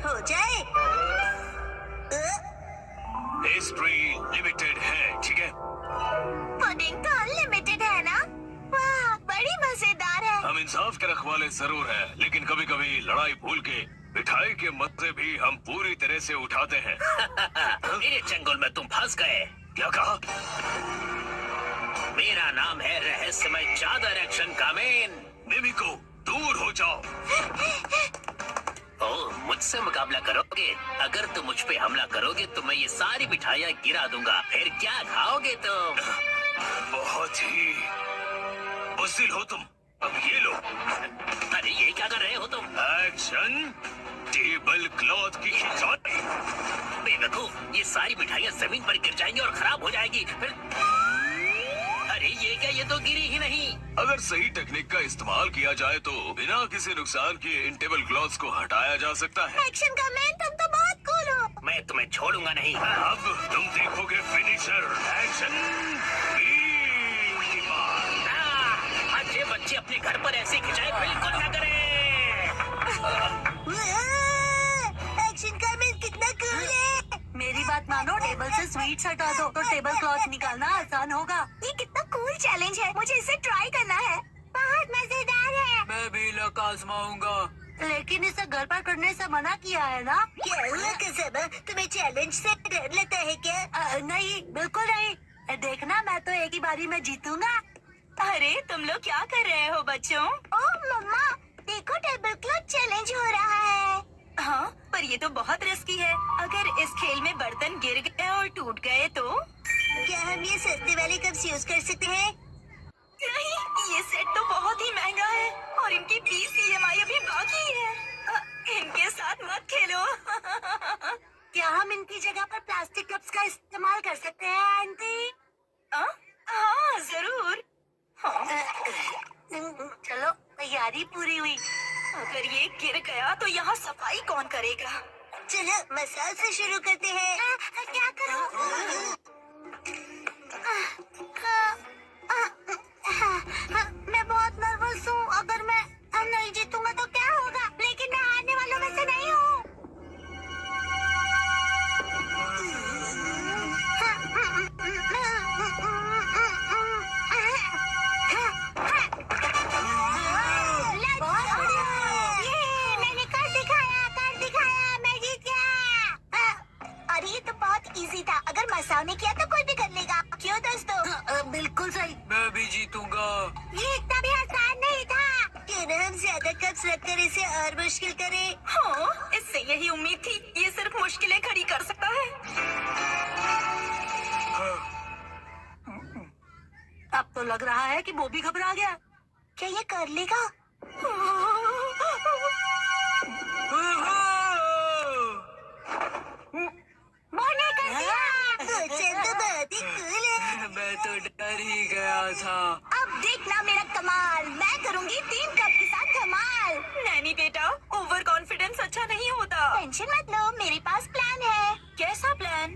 हो जाए। Pastry limited है, ठीक है? पुडिंग तो अनलिमिटेड है ना? वाह, बड़ी मजेदार है। हम इंसाफ के रखवाले जरूर हैं, लेकिन कभी कभी लड़ाई भूल के मिठाई के मजे भी हम पूरी तरह से उठाते हैं। मेरे चंगुल में तुम फंस गए। क्या कहा? मेरा नाम है रहस्यमय चादर एक्शन कामेन। मिमिको, दूर हो जाओ। ओह, मुझसे मुकाबला करोगे? अगर तुम मुझ पे हमला करोगे तो मैं ये सारी मिठाइयाँ गिरा दूंगा। फिर क्या खाओगे तुम? बहुत ही बुज़दिल हो तुम। अब ये लो। अरे ये क्या कर रहे हो तुम? एक्शन टेबल क्लॉथ की खिंचाई। बेवकूफ, ये सारी मिठाइयाँ जमीन पर गिर जाएंगी और खराब हो जाएगी। फिर अरे ये क्या, ये तो गिरी ही नहीं। अगर सही टेक्निक का इस्तेमाल किया जाए तो बिना किसी नुकसान किए इन टेबल क्लॉथ्स को हटाया जा सकता है। एक्शन का मैन, तुम तो बहुत कूल हो। मैं तुम्हें छोड़ूंगा नहीं। अब तुम देखोगे फिनिशर। एक्शन अच्छे बच्चे अपने घर पर ऐसे खिंचाए बिल्कुल न करें। एक्शन का मैन कितना कूल है। मेरी बात मानो, टेबल से स्वीट्स हटा दो तो टेबल क्लॉथ निकालना आसान होगा। ये कितना कूल चैलेंज है, मुझे इसे ट्राई करना है। बहुत मजेदार है। मैं भी लक आजमाऊंगा, लेकिन इसे घर पर करने से मना किया है ना? क्या हुआ कसम, तुम्हें चैलेंज से डर लगता है क्या? नहीं, बिल्कुल नहीं। देखना, मैं तो एक ही बारी में जीतूंगा। अरे तुम लोग क्या कर रहे हो बच्चों? ओह मम्मा, देखो टेबल क्लॉथ चैलेंज हो रहा है। हाँ, पर ये तो बहुत रिस्की है। अगर इस खेल में बर्तन गिर गए और टूट गए तो? क्या हम ये सस्ते वाले कप्स यूज कर सकते हैं? नहीं, ये सेट तो बहुत ही महंगा है और इनकी 20 EMI अभी बाकी है। इनके साथ मत खेलो। क्या हम इनकी जगह पर प्लास्टिक कप्स का इस्तेमाल कर सकते हैं आंटी? हाँ जरूर। चलो, तैयारी पूरी हुई। अगर ये गिर गया तो यहाँ सफाई कौन करेगा? चलो मसाज से शुरू करते हैं। क्या करूं? मैं बहुत नर्वस हूँ। अगर मैं नहीं जीतूंगा तो क्या होगा? लेकिन मैं हारने वालों में से नहीं हूँ। ये मैंने कर दिखाया, मैं जीत गया। अरे ये तो बहुत इजी था। अगर मसाओ ने किया तो कोई भी कर लेगा। क्यों दोस्तों? बिल्कुल सही। मैं भी जीतूंगा। ये इतना भी आसान नहीं था। क्यों न हम ज्यादा कप्स रखकर इसे और मुश्किल करें? हाँ, इससे यही उम्मीद थी। ये सिर्फ मुश्किलें खड़ी कर सकता है। अब तो लग रहा है कि वो भी घबरा गया। क्या ये कर लेगा? मैंने कर दिया। चल तो बहुत ही कूल है। मैं तो डर ही गया था। अब देखना मेरा कमाल। मैं करूंगी 3 कप के साथ धमाल। नैनी बेटा, ओवर कॉन्फिडेंस अच्छा नहीं होता। टेंशन मत लो, मेरे पास प्लान है। कैसा प्लान?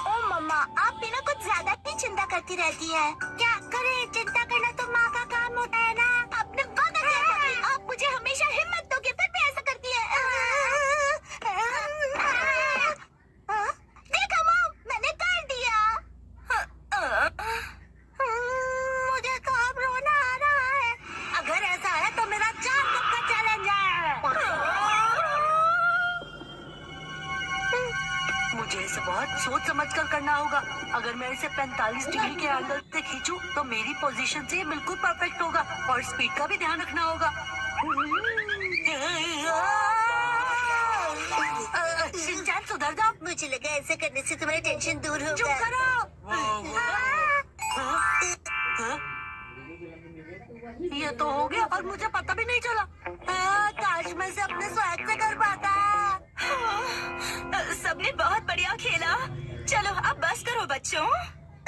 ओ मम्मा, आप बिना कुछ ज्यादा ही चिंता करती रहती है। क्या करें, चिंता करना तो माँ का काम होता है ना। आपने वादा किया था कि आप मुझे हमेशा हिम्मत दोगे, फिर भी ऐसा करती है। देखो मॉम, मैंने कर दिया। मुझे तो अब रोना आ रहा है। अगर ऐसा है तो मेरा 4 कप का चैलेंज है। मुझे इसे बहुत सोच समझ कर करना होगा। अगर मैं इसे 45 डिग्री के एंगल से खींचूं तो मेरी पोजीशन से ये बिल्कुल परफेक्ट होगा और स्पीड का भी ध्यान रखना होगा। शिनचैन, सुधर जाओ। मुझे लगा ऐसा करने से तुम्हारी टेंशन दूर चुप होगा। करो। ये तो हो गया और मुझे पता भी नहीं चला। काश मैं इसे अपने स्वैग से कर पाता। सबने बहुत बढ़िया खेला। चलो अब बस करो बच्चों।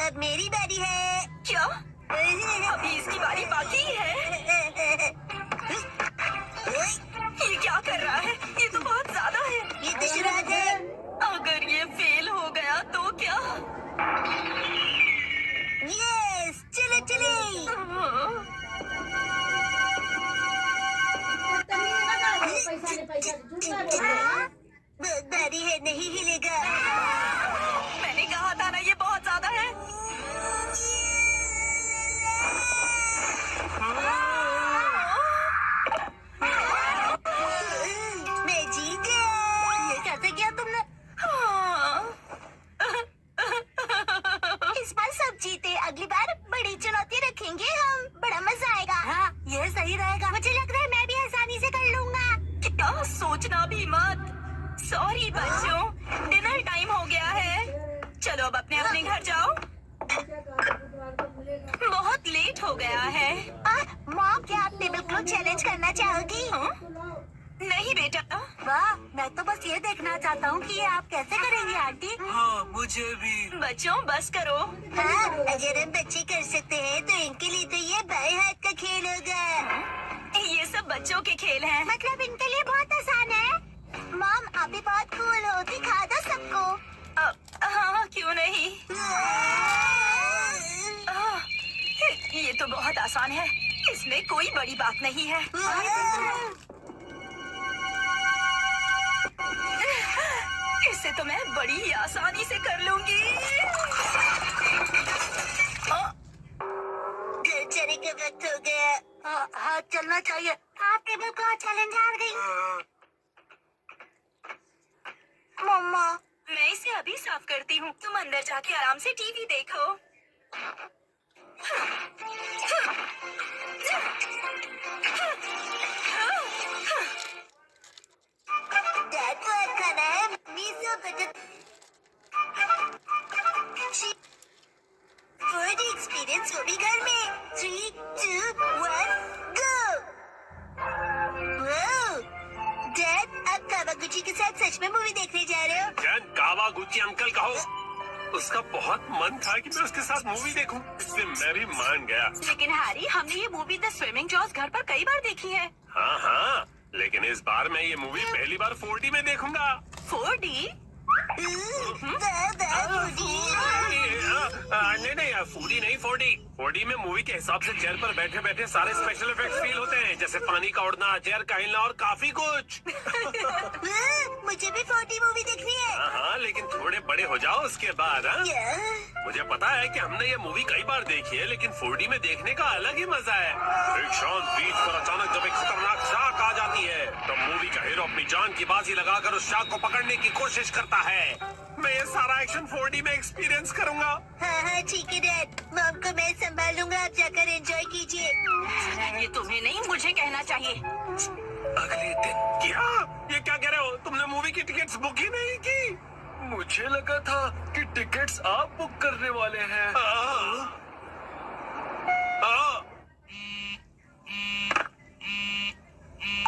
अब मेरी बारी है। क्या? अभी इसकी बारी बाकी है। ये क्या कर रहा है? ये तो बहुत ज्यादा है। ये तो शुरुआत है। अगर ये फेल हो गया तो क्या? यस, चलो चले। रखेंगे हम, बड़ा मजा आएगा। हाँ, ये सही रहेगा। मुझे लग रहा है मैं भी आसानी से कर लूंगा। क्या सोचना भी मत। सॉरी बच्चों, डिनर टाइम हो गया है। चलो अब अपने अपने घर जाओ, बहुत लेट हो गया है। मॉम, क्या आप टेबल क्लॉथ चैलेंज करना चाहोगी? हाँ? नहीं बेटा। वाह, मैं तो बस ये देखना चाहता हूँ कि ये आप कैसे करेंगी आंटी। हाँ मुझे भी। बच्चों बस करो। हाँ, अगर हम बच्चे कर सकते हैं तो इनके लिए तो ये बाएं हाथ का खेल होगा। ये सब बच्चों के खेल हैं। मतलब इनके लिए बहुत आसान है। मॉम, आप भी बहुत कूल हो, दिखा दो सबको। हाँ क्यों नहीं। ये तो बहुत आसान है, इसमें कोई बड़ी बात नहीं है। इसे तो मैं बड़ी आसानी से कर लूंगी। घर जाने का वक्त हो गया। हाँ, चलना चाहिए। आप टेबल क्लॉथ चैलेंज हार गई। मम्मा, मैं इसे अभी साफ करती हूँ, तुम अंदर जाके आराम से टीवी देखो। डैड को आज खाना है मिसो बटर फूड एक्सपीरियंस, वो भी घर में। 3, 2, 1, गो। डैड, आप कावागुची के साथ सच में मूवी देखने जा रहे हो? जैन कावागुची अंकल कहो। उसका बहुत मन था कि मैं उसके साथ मूवी देखूं, इसलिए मैं भी मान गया। लेकिन हैरी, हमने ये मूवी द स्विमिंग जॉस घर पर कई बार देखी है। हाँ हाँ, लेकिन इस बार मैं ये मूवी पहली बार 4D में देखूंगा। 4D? नहीं नहीं, 4D नहीं, 4D। 4D में मूवी के हिसाब से चेयर पर बैठे बैठे सारे स्पेशल इफेक्ट्स फील होते हैं, जैसे पानी का उड़ना, चेयर का हिलना और काफी कुछ। मुझे भी 4D मूवी देखनी है। हाँ हाँ, लेकिन थोड़े बड़े हो जाओ उसके बाद। हाँ, मुझे पता है कि हमने ये मूवी कई बार देखी है, लेकिन 4D में देखने का अलग ही मजा है। एक शांत बीच पर अचानक जब एक खतरनाक शार्क आ जाती है, तब मूवी का हीरो अपनी जान की बाजी लगाकर उस शार्क को पकड़ने की कोशिश करता है। मैं ये सारा एक्शन 4D में एक्सपीरियंस करूंगा। हाँ हाँ ठीक है डैड, मॉम को मैं संभालूंगा, आप जाकर एंजॉय कीजिए। ये तुम्हें नहीं, मुझे कहना चाहिए। अगले दिन क्या? ये क्या कह रहे हो? तुमने मूवी की टिकट्स बुक ही नहीं की? मुझे लगा था कि टिकट्स आप बुक करने वाले हैं।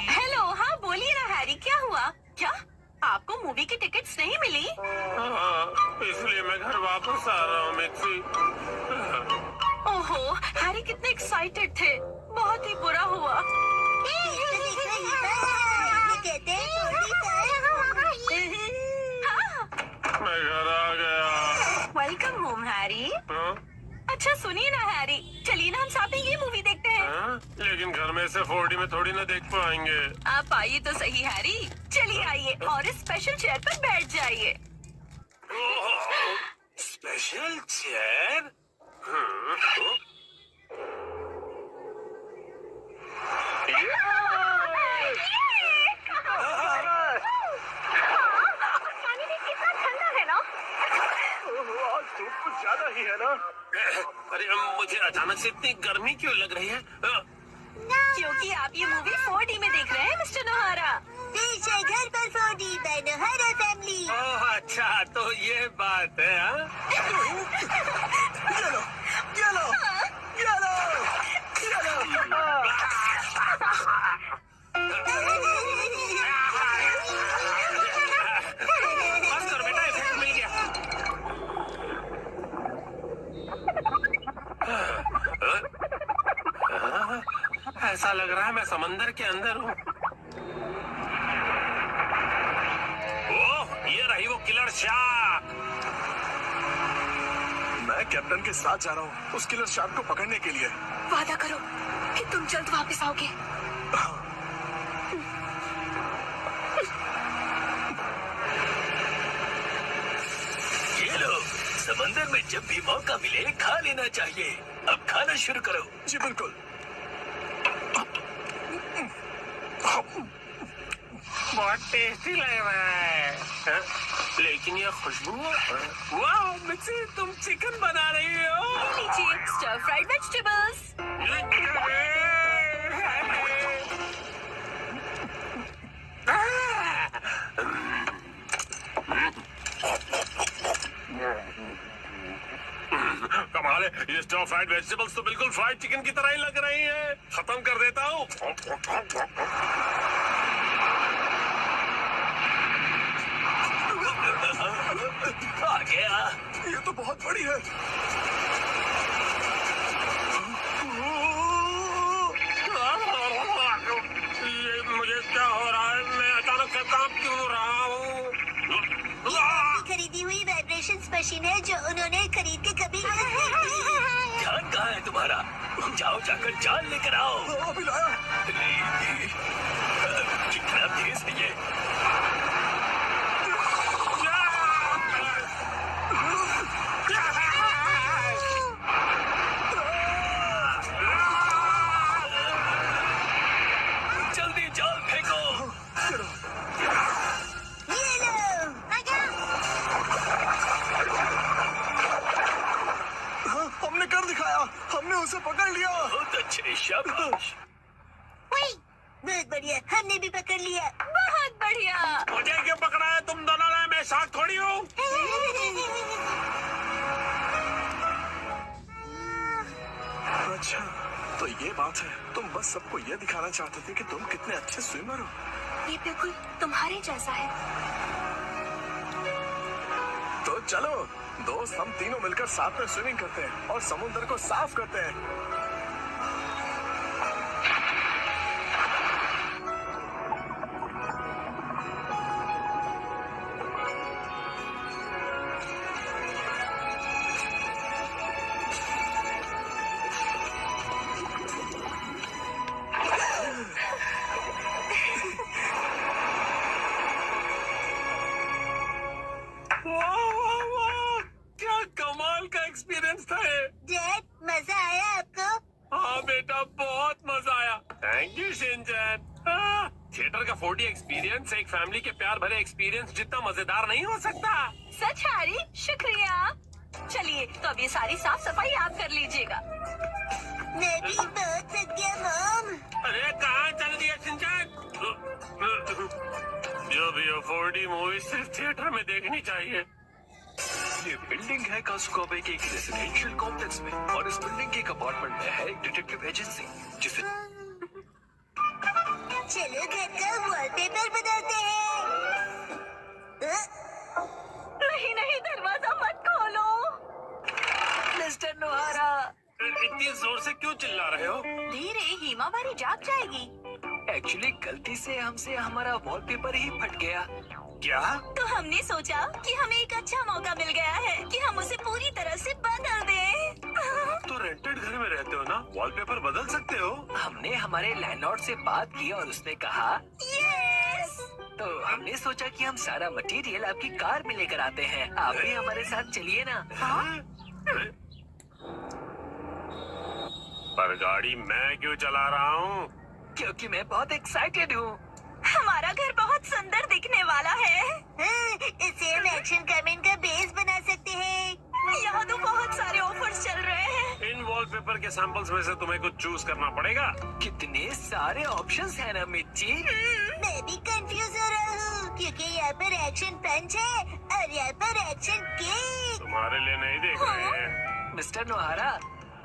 हेलो, हाँ बोलिए ना हैरी, क्या हुआ? क्या आपको मूवी की टिकट्स नहीं मिली? इसलिए मैं घर वापस आ रहा हूँ मिक्सी। ओहो, हैरी कितने एक्साइटेड थे, बहुत ही बुरा हुआ। कहते हैं मैं घर आ गया। Welcome home Harry. हाँ? अच्छा सुनिए ना हैरी, चलिए ना हम साथ ही ये मूवी देखते हैं। हाँ? लेकिन घर में से 4D में थोड़ी ना देख पाएंगे। आप आइए तो सही हैरी, चलिए आइए और इस स्पेशल चेयर पर बैठ जाइए। Special chair? पानी भी कितना ठंडा है ना? आज धूप कुछ ज्यादा ही है ना? अरे मुझे अचानक से इतनी गर्मी क्यों लग रही है? क्योंकि आप ये मूवी 4D में देख रहे हैं मिस्टर नोहारा। पीछे घर पर 4D नोहारा फैमिली। ओह अच्छा, तो ये बात है। हाँ? बस करो बेटा, इफेक्ट मिल गया। ऐसा लग रहा है मैं समंदर के अंदर हूँ। ओह, ये रही वो किलर शार्क। मैं कैप्टन के साथ जा रहा हूँ उस किलर शार्क को पकड़ने के लिए। वादा करो कि तुम जल्द वापस आओगे। ये लो, समंदर में जब भी मौका मिले खा लेना चाहिए। अब खाना शुरू करो। जी बिल्कुल। बहुत टेस्टी लग रहा है। हाँ? लेकिन ये खुशबू, वाह मिक्सी, तुम चिकन बना रही हो। लीजिए स्टर फ्राइड वेजिटेबल्स। कमाल है, ये स्टर फ्राइड वेजिटेबल्स तो बिल्कुल फ्राइड चिकन की तरह ही लग रही हैं। खत्म कर देता हूँ। आ गया। ये तो बहुत बड़ी है। ये मुझे क्या हो रहा है? मैं अचानक से कांप क्यों रहा हूँ? खरीदी हुई वाइब्रेशंस मशीन है जो उन्होंने खरीद के कभी ध्यान कहाँ है तुम्हारा? जाओ जाकर जान लेकर आओ। अभी लाया। कितना तेज है ये। जल्दी जाल फेंको। ये लो, हाँ, हमने कर दिखाया। हमने उसे पकड़ लिया। बहुत अच्छे, शाबाश। वही, बहुत बढ़िया, हमने भी पकड़ लिया। बहुत बढ़िया। मुझे क्यों पकड़ा है? तुम दोनों ने, मैं शार्क थोड़ी हूँ। अच्छा, तो ये बात है। तुम बस सबको ये दिखाना चाहते थे कि तुम कितने अच्छे स्विमर हो। ये बिल्कुल तुम्हारे जैसा है। तो चलो दोस्त, हम तीनों मिलकर साथ में स्विमिंग करते हैं और समुद्र को साफ करते हैं। वाह वाह वाह, क्या कमाल का एक्सपीरियंस था ये। डैड, मजा आया आपको? हाँ बेटा, बहुत मजा आया। Thank you Shinchan. थिएटर का 4D एक्सपीरियंस एक फैमिली के प्यार भरे एक्सपीरियंस जितना मजेदार नहीं हो सकता। सच हैरी, शुक्रिया। चलिए तो अब ये सारी साफ सफाई आप कर लीजिएगा। मैं भी बहुत थक गया मॉम। अरे कहाँ चल दिया शिनचैन? जो भी हो, 4D मूवी सिर्फ थिएटर में देखनी चाहिए। ये बिल्डिंग है कासुकोबे के एक रेजिडेंशियल कॉम्प्लेक्स में और इस बिल्डिंग के एक अपार्टमेंट में है एक डिटेक्टिव एजेंसी जिसे चलो घर का वॉलपेपर बनाते हैं। नहीं नहीं, दरवाजा मत खोलो। मिस्टर नोहारा, इतनी जोर से क्यों चिल्ला रहे हो? धीरे, हिमावारी जाग जाएगी। एक्चुअली गलती से हमसे हमारा वॉलपेपर ही फट गया। क्या? तो हमने सोचा कि हमें एक अच्छा मौका मिल गया है कि हम उसे पूरी तरह से बदल दें। तो रेंटेड घर में रहते हो ना, वॉलपेपर बदल सकते हो। हमने हमारे लैंडलॉर्ड से बात की और उसने कहा, यस। तो हमने सोचा कि हम सारा मटेरियल आपकी कार में लेकर आते हैं। आप भी हमारे साथ चलिए ना। पर गाड़ी मैं क्यों चला रहा हूँ? क्योंकि मैं बहुत एक्साइटेड हूँ। हमारा घर बहुत सुंदर दिखने वाला है। इसे हम एक्शन कमेंट का बेस बना सकते हैं। यहाँ तो बहुत सारे ऑफर्स चल रहे हैं। इन वॉलपेपर के सैंपल्स में से तुम्हें कुछ चूज करना पड़ेगा। कितने सारे ऑप्शंस हैं ना मिर्ची। मैं भी कंफ्यूज हो रहा हूँ क्योंकि यहाँ पर एक्शन पंच है और यहाँ पर एक्शन केक। तुम्हारे लिए नहीं देख रहे हैं। मिस्टर नोहारा,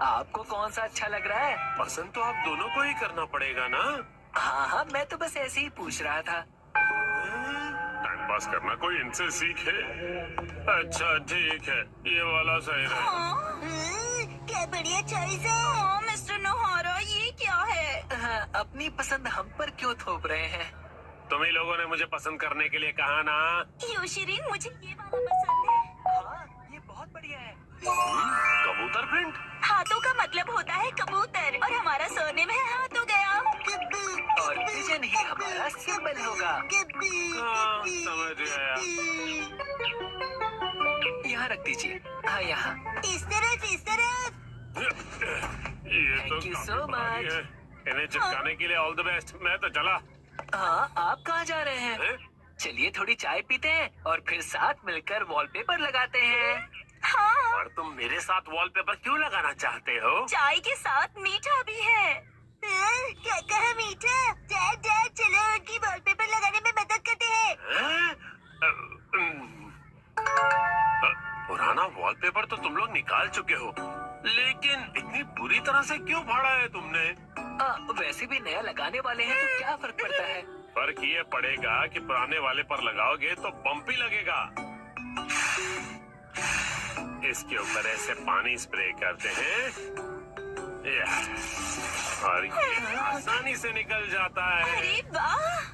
आपको कौन सा अच्छा लग रहा है? पसंद तो आप दोनों को ही करना पड़ेगा ना। हाँ हाँ, मैं तो बस ऐसे ही पूछ रहा था। टाइम पास करना कोई इनसे सीखे। अच्छा ठीक है, ये वाला सही है। क्या बढ़िया चॉइस है। हाँ, मिस्टर नोहारा, ये क्या है? हाँ, अपनी पसंद हम पर क्यों थोप रहे हैं? तुम ही लोगों ने मुझे पसंद करने के लिए कहा ना। योशिरीन, मुझे ये वाला पसंद है। हाँ, ये बहुत बढ़िया है। कबूतर प्रिंट। हाथों का मतलब होता है कबूतर और हमारा सरनेम है हाथों गया। और विजन ही हमारा सिंबल होगा। हाँ, समझ गया। यहाँ रख दीजिए। हाँ, यहाँ। इस तरफ इस तरफ। ये तो Thank you काफी so भारी much. है। इन्हें चिपकाने के लिए ऑल द बेस्ट। मैं तो चला। हाँ, आप कहाँ जा रहे हैं? हैं? चलिए थोड़ी चाय पीते हैं और फिर साथ मिलकर वॉलपेपर लगाते हैं। हाँ, और तुम मेरे साथ वॉलपेपर क्यों लगाना चाहते हो? चाय के साथ मीठा भी है। क्या कहा मीठा? डैड डैड चलो उनकी वॉलपेपर लगाने में मदद करते हैं। हैं? पुराना वॉलपेपर तो तुम लोग निकाल चुके हो, लेकिन इतनी बुरी तरह से क्यों फाड़ा है तुमने? वैसे भी नया लगाने वाले हैं तो क्या फर्क पड़ता है। फर्क ये पड़ेगा कि पुराने वाले पर लगाओगे तो बम्पी लगेगा। इसके ऊपर ऐसे पानी स्प्रे करते हैं और ये आसानी से निकल जाता है। अरे वाह!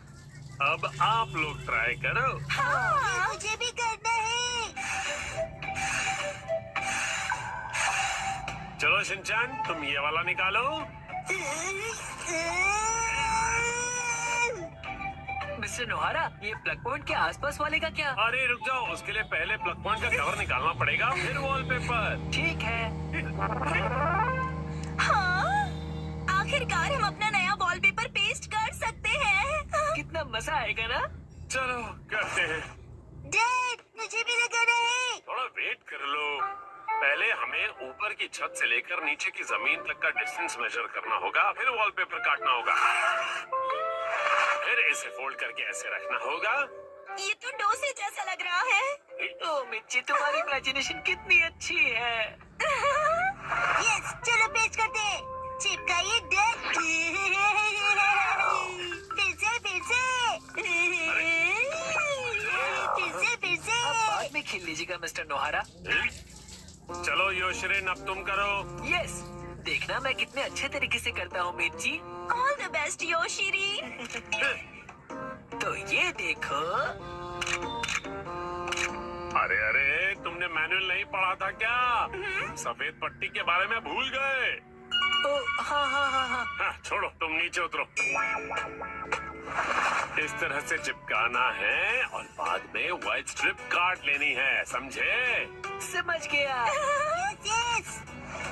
अब आप लोग ट्राई करो। हाँ, मुझे भी करना है। चलो शिनचैन, तुम ये वाला निकालो। मिस्टर नोहारा, ये प्लग पॉइंट के आसपास वाले का क्या? अरे रुक जाओ, उसके लिए पहले प्लग पॉइंट का कवर निकालना पड़ेगा, फिर वॉलपेपर। ठीक है। हाँ, आखिरकार हम अपना नया वॉलपेपर पेस्ट कर सकते हैं। कितना मजा आएगा ना। चलो करते हैं। डैड मुझे भी लगाना है। थोड़ा वेट कर लो। पहले हमें ऊपर की छत से लेकर नीचे की जमीन तक का डिस्टेंस मेजर करना होगा, फिर वॉलपेपर काटना होगा, फिर इसे फोल्ड करके ऐसे रखना होगा। ये तो डोसे जैसा लग रहा है। ओ मिर्ची, तुम्हारी इमेजिनेशन कितनी अच्छी है। यस, चलो पेस्ट करते हैं। चिपकाइए डैड। फिर से। आप बाद में खेल लीजिएगा मिस्टर नोहारा। चलो योशरिन, अब तुम करो। यस, देखना मैं कितने अच्छे तरीके से करता हूँ मिर्ची। ऑल द बेस्ट योशिरी। तो ये देखो। अरे अरे, तुमने मैनुअल नहीं पढ़ा था क्या? सफेद पट्टी के बारे में भूल गए? ओ हाँ हाँ हाँ हाँ। हाँ, छोड़ो, तुम नीचे उतरो। इस तरह से चिपकाना है और बाद में व्हाइट स्ट्रिप काट लेनी है, समझे? समझ गया। यस।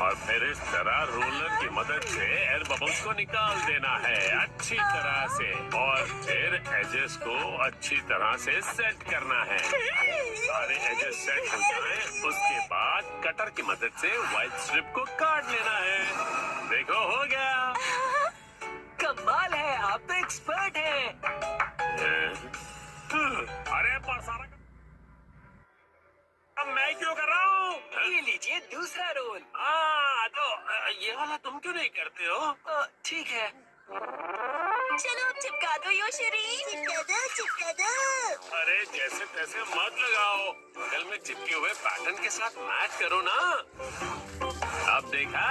और फिर इस तरह रोलर की मदद से एयर बबल्स को निकाल देना है अच्छी तरह से, और फिर एजेस को अच्छी तरह से सेट करना है। सारे एजेस सेट हो जाएं, उसके बाद कटर की मदद से व्हाइट स्ट्रिप को काट लेना है। देखो, हो गया। कमाल है, आप तो एक्सपर्ट हैं। अरे पर सारा अब मैं क्यों कर रहा हूँ? ये लीजिए दूसरा रोल। तो ये वाला तुम क्यों नहीं करते हो? ठीक है। चलो अब चिपका दो योशिरी। चिपका दो। अरे जैसे तैसे मत लगाओ, बगल में चिपके हुए पैटर्न के साथ मैच करो ना। अब देखा,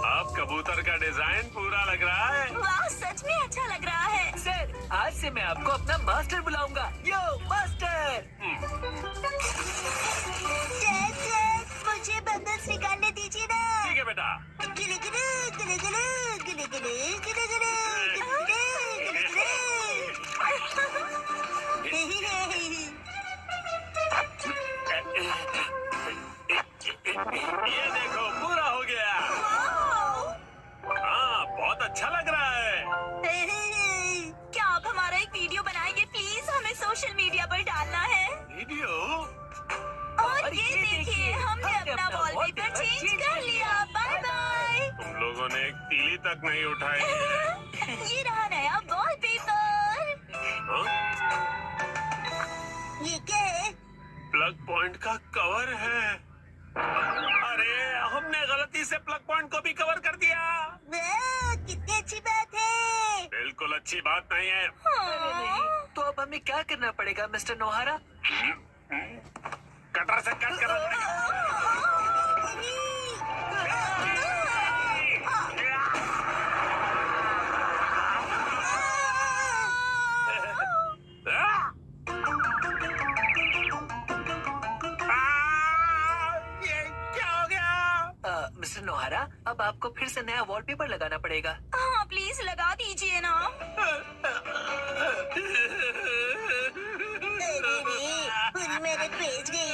अब कबूतर का डिजाइन पूरा लग रहा है। वाह, सच में अच्छा लग रहा है। सर, आज से मैं आपको अपना मास्टर बुलाऊंगा। यो मास्टर। डैड मुझे बबल्स निकालने दीजिए ना। ठीक है बेटा। गिले गिले गिले गिले गिले गिले गिले गिले ये देखो, पूरा हो गया। हाँ, बहुत अच्छा लग रहा है। क्या आप हमारा एक वीडियो बनाएंगे प्लीज? हमें सोशल मीडिया पर डालना है। वीडियो? और ये देखिए, हमने अपना वॉलपेपर चेंज कर लिया। Bye bye. तुम लोगों ने एक तीली तक नहीं उठाई है। ये रहा नया वॉलपेपर। हाँ? ये क्या है? प्लग पॉइंट का कवर है। अरे, हमने गलती से प्लग पॉइंट को भी कवर कर दिया। वाह, कितनी अच्छी बात है। बिल्कुल अच्छी बात नहीं है। अरे नहीं, तो अब हमें क्या करना पड़ेगा मिस्टर नोहारा? कटर से कट करना पड़ेगा। ये क्या हो गया? मिस्टर नोहारा, अब आपको फिर से नया वॉलपेपर लगाना पड़ेगा। हाँ प्लीज लगा दीजिए ना। पूरी मेहनत भेज गई।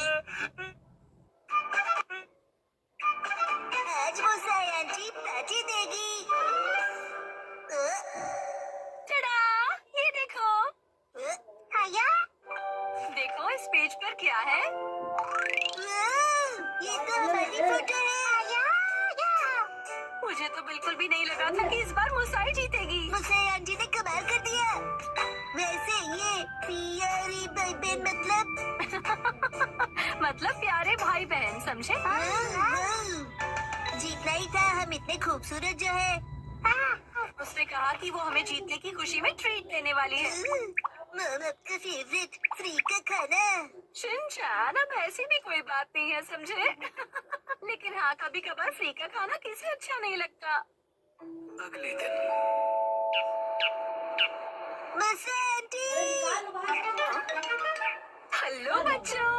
आज वो सायांची पार्टी देगी। टडा! ये देखो, क्या है? ये तो हमारी फोटो है। मुझे तो बिल्कुल भी नहीं लगा था कि इस बार मुसाई जीतेगी। मुसाई आंटी ने कमाल कर दिया। वैसे ये प्यारी भाई बहन मतलब प्यारे भाई बहन, समझे? जीतना ही था, हम इतने खूबसूरत जो है। उसने कहा कि वो हमें जीतने की खुशी में ट्रीट देने वाली है। मॉम आपका फेवरेट फ्री का खाना। शिनचैन, अब ऐसी भी कोई बात नहीं है, समझे? लेकिन हाँ, कभी कभार फ्री का खाना किसे अच्छा नहीं लगता। अगले दिन आंटी। हेलो बच्चों,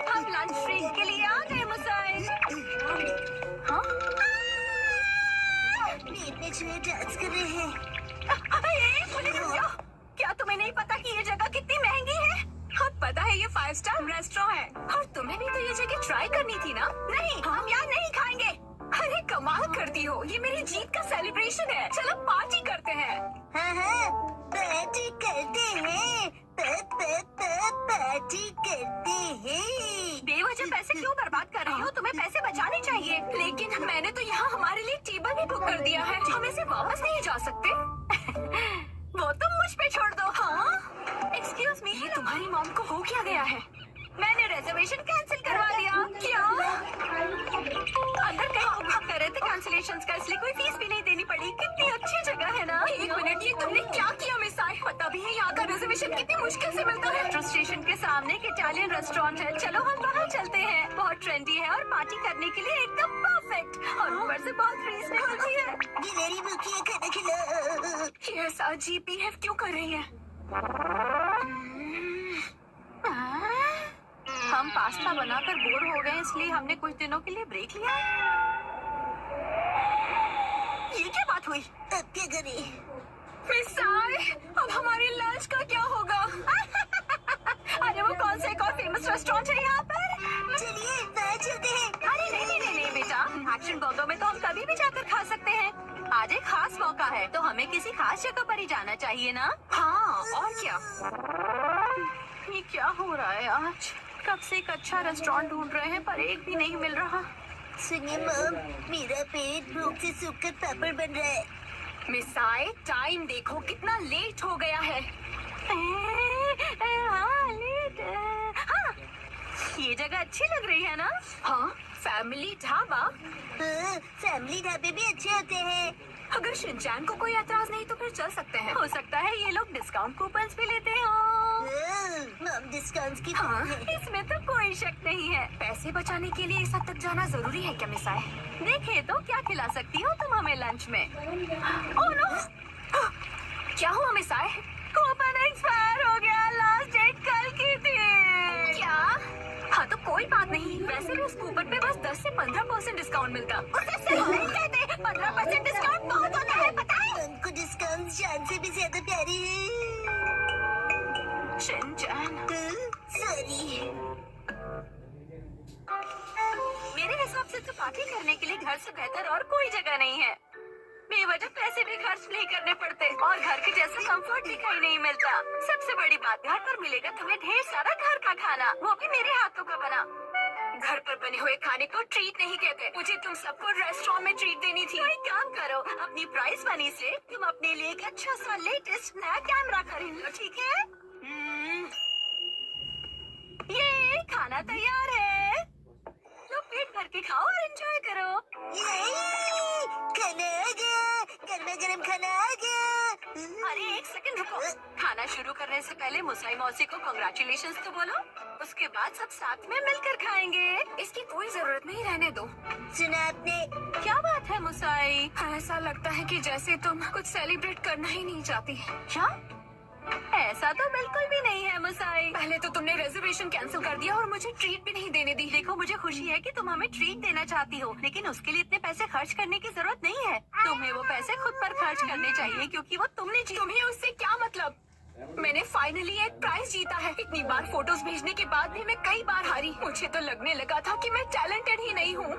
हम लंच ब्रेक के लिए आ गए मुसाई। हाँ? पेट में छुए डांस कर रहे हैं। पुलिस रुको। क्या तुम्हें नहीं पता कि ये जगह कितनी महंगी है? हाँ, पता है, ये 5 स्टार रेस्टोरेंट है और तुम्हें भी तो ये जगह ट्राई करनी थी ना? नहीं, हम यहाँ नहीं खाएंगे। अरे कमाल करती हो, ये मेरी जीत का सेलिब्रेशन है। चलो पार्टी करते हैं। हाँ, पार्टी करते हैं। पार्टी करते हैं। बेवजह पैसे क्यों बर्बाद कर रही हो? तुम्हें पैसे बचाने चाहिए। लेकिन मैंने तो यहाँ हमारे लिए टेबल भी बुक कर दिया है। हम इसे वापस नहीं जा सकते। वो तुम मुझ पे छोड़ दो। हाँ? एक्सक्यूज मी, ये तुम्हारी मॉम को हो क्या गया है? मैंने रिजर्वेशन कैंसिल करवा दिया। क्या? अंदर कहीं बुक कर रहे थे कैंसिलेशंस का, इसलिए कोई फीस भी नहीं देनी पड़ी। कितनी अच्छी जगह है ना? एक मिनट, ये तुमने क्या किया मिसाई? पता भी है यहाँ का रिजर्वेशन कितनी मुश्किल से मिलता है। मेट्रो स्टेशन के सामने एक इटालियन रेस्टोरेंट है। चलो हम वहाँ चलते हैं। बहुत ट्रेंडी है और पार्टी करने के लिए एकदम परफेक्ट। और ऊपर से बहुत रीजनेबल भी है। गिलहरी मुखिया खाना खिलाओ। ये ऐसा अजीब बिहेव क्यों कर रही है? हम पास्ता बनाकर बोर हो गए, इसलिए हमने कुछ दिनों के लिए ब्रेक लिया। ये क्या बात हुई? अब क्या करें? मिसाई, अब हमारे लंच का क्या होगा? अरे वो कौन सा एक और फेमस रेस्टोरेंट है यहाँ पर? चलिए वहाँ चलते हैं। अरे नहीं बेटा, एक्शन बर्गर में तो हम कभी भी जाकर खा सकते हैं। आज एक खास मौका है, तो हमें किसी खास जगह पर ही जाना चाहिए ना? हाँ, और क्या? ये क्या हो रहा है आज? कब से एक अच्छा रेस्टोरेंट ढूंढ रहे हैं पर एक भी नहीं मिल रहा। सुनिए मॉम, मेरा पेट भूख से सूखकर पापड़ बन रहा है। मिसाई, टाइम देखो, कितना लेट हो गया है। हाँ, लेट। हाँ, ये जगह अच्छी लग रही है ना? हाँ, फैमिली ढाबा। फैमिली ढाबे भी अच्छे होते हैं। अगर शिनचैन को कोई एतराज नहीं तो फिर चल सकते हैं। हो सकता है ये लोग डिस्काउंट कूपन्स भी लेते हो। मॉम डिस्काउंट्स की हाँ, है। इसमें तो कोई शक नहीं है। पैसे बचाने के लिए इस हद तक जाना जरूरी है क्या मिसाई? देखे तो क्या खिला सकती हो तुम हमें लंच में? Oh no! क्या हुआ मिसाई? कूपन एक्सपायर हो गया। लास्ट डेट कल की थी। क्या? हाँ तो कोई बात नहीं, वैसे भी उस कूपन पे बस 10 से 15% डिस्काउंट मिलता। उसे सिर्फ नहीं कहते, 15% डिस्काउंट बहुत होता है, पता है? हमको डिस्काउंट जान से भी ज्यादा प्यारी है। Shinchan, sorry. मेरे हिसाब से तो पार्टी करने के लिए घर से बेहतर और कोई जगह नहीं है। बेवजह पैसे भी खर्च नहीं करने पड़ते और घर के जैसा कंफर्ट भी कहीं नहीं मिलता। सबसे बड़ी बात, घर पर मिलेगा तुम्हें ढेर सारा घर का खाना, वो भी मेरे हाथों का बना। घर पर बने हुए खाने को ट्रीट नहीं कहते। मुझे तुम सबको रेस्टोरेंट में ट्रीट देनी थी। एक काम करो, अपनी प्राइस मनी से तुम अपने लिए एक अच्छा सा लेटेस्ट नया कैमरा खरीद लो, ठीक है? ये खाना तैयार है, लो पेट भर के खाओ और एंजॉय करो। खाना आ गया, गर्मा गर्म खाना आ गया। अरे एक सेकंड रुको, खाना शुरू करने से पहले मुसाई मौसी को कांग्रेचुलेशंस तो बोलो, उसके बाद सब साथ में मिलकर खाएंगे। इसकी कोई जरूरत नहीं, रहने दो। सुना आपने? क्या बात है मुसाई? ऐसा लगता है कि जैसे तुम कुछ सेलिब्रेट करना ही नहीं चाहती। क्या? ऐसा तो बिल्कुल भी नहीं है मुसाई। पहले तो तुमने रिजर्वेशन कैंसिल कर दिया और मुझे ट्रीट भी नहीं देने दी। देखो मुझे खुशी है कि तुम हमें ट्रीट देना चाहती हो, लेकिन उसके लिए इतने पैसे खर्च करने की जरूरत नहीं है। तुम्हें वो पैसे खुद पर खर्च करने चाहिए क्योंकि वो तुमने तुम्हें उससे क्या मतलब? मैंने फाइनली एक प्राइज जीता है। इतनी बार फोटोज भेजने के बाद भी मैं कई बार हारी। मुझे तो लगने लगा था कि मैं टैलेंटेड ही नहीं हूँ।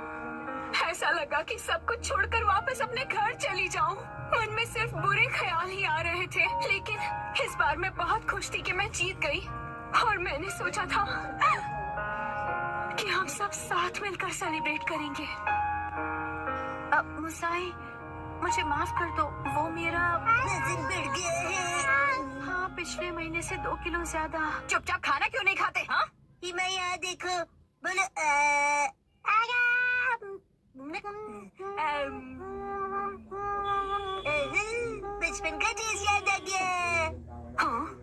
ऐसा लगा कि सब कुछ छोड़कर वापस अपने घर चली जाऊं। मन में सिर्फ बुरे ख्याल ही आ रहे थे, लेकिन इस बार मैं बहुत खुश थी कि मैं जीत गई। और मैंने सोचा था कि हम सब साथ मिलकर सेलिब्रेट करेंगे। अब मुसाई, मुझे माफ कर दो, वो मेरा वजन बढ़ गया है। हाँ, पिछले महीने से 2 किलो ज्यादा। चुपचाप खाना क्यों नहीं खाते? हाँ, हिमा यहाँ देखो, बोलो बचपन का टेस्ट याद आ गया। हाँ।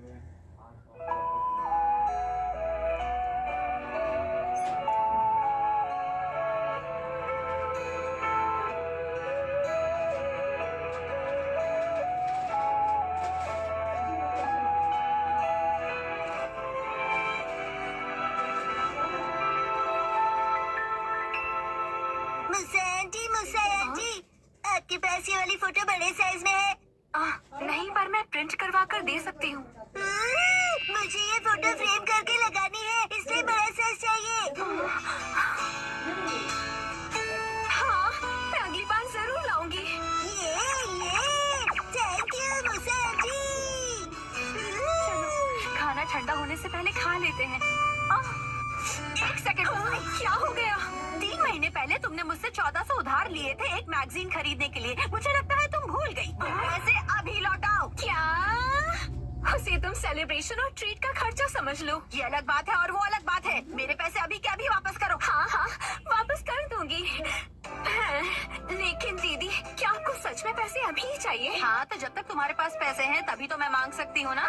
मुसा आंटी, आपके पास ये वाली फोटो बड़े साइज में है? नहीं, पर मैं प्रिंट करवा कर दे सकती हूँ। मुझे ये फोटो फ्रेम करके लगानी है, इसलिए बड़ा साइज चाहिए। हाँ, मैं अगली बार जरूर लाऊंगी। थैंक यू मुसा आंटी। चलो, खाना ठंडा होने से पहले खा लेते हैं। एक सेकंड, क्या हो गया? 3 महीने पहले तुमने मुझसे 1400 उधार लिए थे एक मैगजीन खरीदने के लिए। मुझे लगता है तुम भूल गई। पैसे अभी लौटाओ। क्या? उसे तुम सेलिब्रेशन और ट्रीट का खर्चा समझ लो। ये अलग बात है और वो अलग बात है। मेरे पैसे अभी के अभी वापस करो। हाँ हाँ, वापस कर दूंगी। लेकिन दीदी, क्या आपको सच में पैसे अभी ही चाहिए? हाँ, तो जब तक तुम्हारे पास पैसे हैं तभी तो मैं मांग सकती हूँ ना।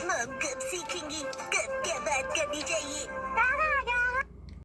मम कब सीखेंगी कब क्या बात करनी चाहिए?